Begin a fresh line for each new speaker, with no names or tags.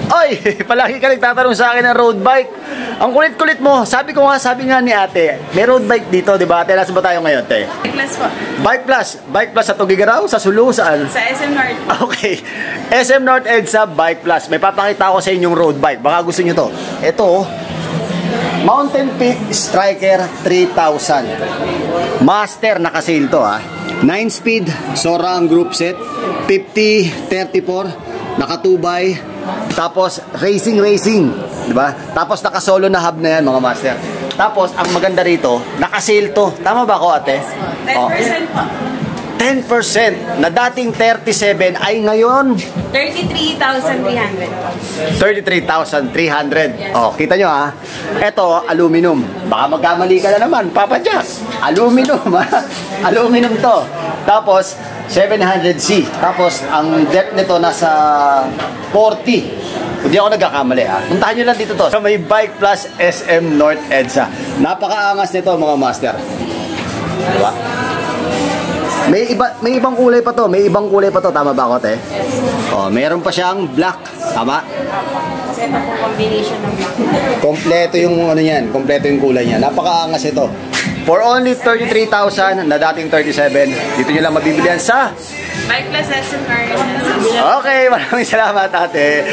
Oy, palagi ka nagtatanong sa akin ng road bike. Ang kulit-kulit mo. Sabi nga ni ate, may road bike dito, di ba ate? Nasa ba tayo ngayon, te?
Bike Plus po.
Bike Plus. Bike Plus sa Tugigaraw, sa Sulu, saan?
Sa SM North.
Okay. SM North EDSA Bike Plus. May papakita ko sa inyong road bike. Baka gusto nyo to. Ito, Mountain Peak Striker 3000. Master naka-sale to, ha. 9-speed, Sorang group set. 50-34. Naka 2x, tapos racing, di ba? Tapos naka solo na hub na yan mga master. Tapos ang maganda rito, naka sale to. Tama ba ako ate?
10% po.
10% na dating 37 ay ngayon
33,300.
33,300. Oh, kita nyo ha. Ito, aluminum. Baka magkamali ka na naman, Papa Jack. Aluminum ha. Aluminum to. Tapos 700C. Tapos ang depth nito nasa 40. Hindi ako nagkakamali ha. Puntahan nyo lang dito to. So, may Bike Plus SM North EDSA. Napakaangas nito mga master. Diba? May ibang kulay pa to. May ibang kulay pa to. Tama ba ako, te? Oh, meron pa siyang black. Tama?
Kasi ito po combination ng black.
Kompleto yung ano yan. Kompleto yung kulay niya. Napakaangas ito. For only 33,000 na dating 37, dito nyo lang mabibilihan sa
Bike Plus SM North.
Okay, maraming salamat ate.